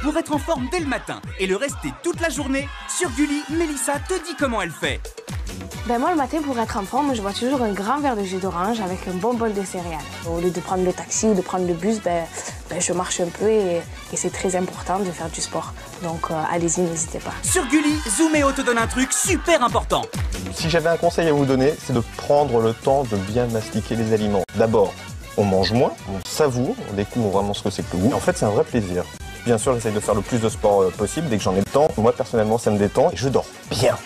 Pour être en forme dès le matin et le rester toute la journée, sur Gulli, Mélissa te dit comment elle fait. Ben moi, le matin, pour être en forme, je bois toujours un grand verre de jus d'orange avec un bon bol de céréales. Au lieu de prendre le taxi ou de prendre le bus, je marche un peu et c'est très important de faire du sport. Donc allez-y, n'hésitez pas. Sur Gulli, Zooméo te donne un truc super important. Si j'avais un conseil à vous donner, c'est de prendre le temps de bien mastiquer les aliments. D'abord, on mange moins, on savoure, on découvre vraiment ce que c'est que le goût. En fait, c'est un vrai plaisir. Bien sûr, j'essaye de faire le plus de sport possible dès que j'en ai le temps. Moi, personnellement, ça me détend et je dors bien.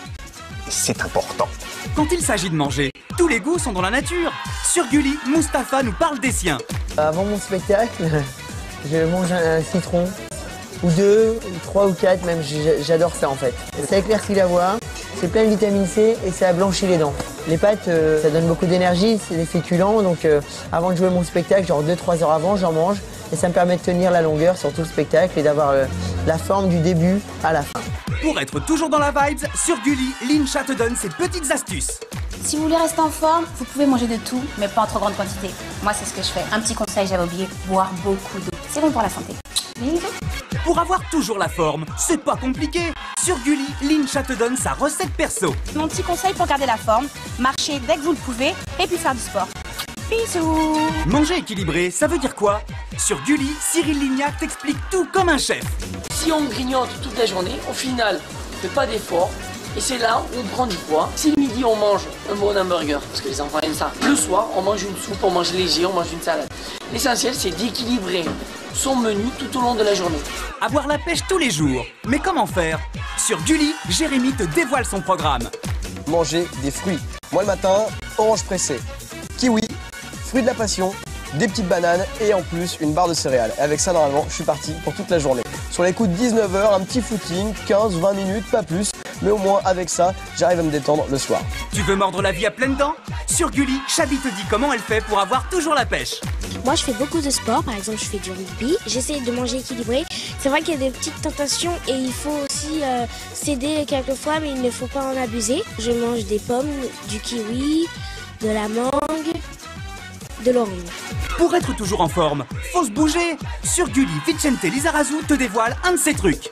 C'est important. Quand il s'agit de manger, tous les goûts sont dans la nature. Sur Gulli, Mustapha nous parle des siens. Avant mon spectacle, je mange un citron, ou 2, 3 ou 4 même, j'adore ça en fait. Ça éclaircit la voix, c'est plein de vitamine C et ça blanchit les dents. Les pâtes, ça donne beaucoup d'énergie, c'est des féculents, donc avant de jouer mon spectacle, genre 2-3 heures avant, j'en mange. Et ça me permet de tenir la longueur sur tout le spectacle et d'avoir la forme du début à la fin. Pour être toujours dans la vibes, sur Gulli, Lincha te donne ses petites astuces. Si vous voulez rester en forme, vous pouvez manger de tout, mais pas en trop grande quantité. Moi, c'est ce que je fais. Un petit conseil, j'avais oublié, boire beaucoup d'eau. C'est bon pour la santé. Bisous. Pour avoir toujours la forme, c'est pas compliqué. Sur Gulli, Lincha te donne sa recette perso. Mon petit conseil pour garder la forme, marcher dès que vous le pouvez et puis faire du sport. Bisous. Manger équilibré, ça veut dire quoi? Sur Gulli, Cyril Lignac t'explique tout comme un chef. Si on grignote toute la journée, au final, on ne fait pas d'effort. Et c'est là où on prend du poids. Si le midi, on mange un bon hamburger, parce que les enfants aiment ça. Le soir, on mange une soupe, on mange léger, on mange une salade. L'essentiel, c'est d'équilibrer son menu tout au long de la journée. Avoir la pêche tous les jours. Mais comment faire? Sur Gulli, Jérémy te dévoile son programme. Manger des fruits. Moi, le matin, orange pressée, kiwi, fruits de la passion, des petites bananes et en plus une barre de céréales. Et avec ça, normalement, je suis parti pour toute la journée. Sur les coups de 19h, un petit footing, 15-20 minutes, pas plus. Mais au moins, avec ça, j'arrive à me détendre le soir. Tu veux mordre la vie à pleines dents? Sur Gulli, Chabi te dit comment elle fait pour avoir toujours la pêche. Moi, je fais beaucoup de sport. Par exemple, je fais du rugby. J'essaie de manger équilibré. C'est vrai qu'il y a des petites tentations et il faut aussi céder quelquefois, mais il ne faut pas en abuser. Je mange des pommes, du kiwi, de la mangue, de l'orange. Pour être toujours en forme, faut se bouger. Sur Gulli, Vicente Lizarazu te dévoile un de ses trucs.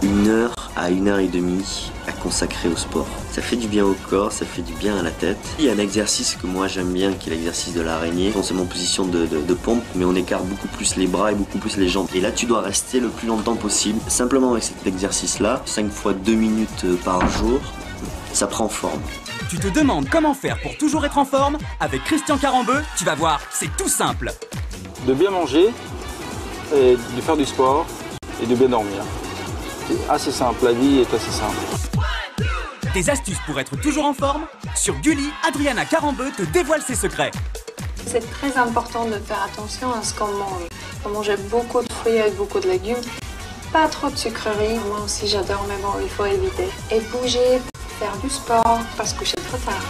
1 heure à 1h30 à consacrer au sport. Ça fait du bien au corps, ça fait du bien à la tête. Il y a un exercice que moi j'aime bien qui est l'exercice de l'araignée. On se met en position de pompe, mais on écarte beaucoup plus les bras et beaucoup plus les jambes. Et là tu dois rester le plus longtemps possible. Simplement avec cet exercice-là, 5 fois 2 minutes par jour, ça prend forme. Tu te demandes comment faire pour toujours être en forme? Avec Christian Carambeu, tu vas voir, c'est tout simple. De bien manger, et de faire du sport et de bien dormir. C'est assez simple, la vie est assez simple. Des astuces pour être toujours en forme? Sur Gulli, Adriana Carambeu te dévoile ses secrets. C'est très important de faire attention à ce qu'on mange. On mange beaucoup de fruits avec beaucoup de légumes. Pas trop de sucreries, moi aussi j'adore, mais bon, il faut éviter. Et bouger, faire du sport, pas se coucher trop tard.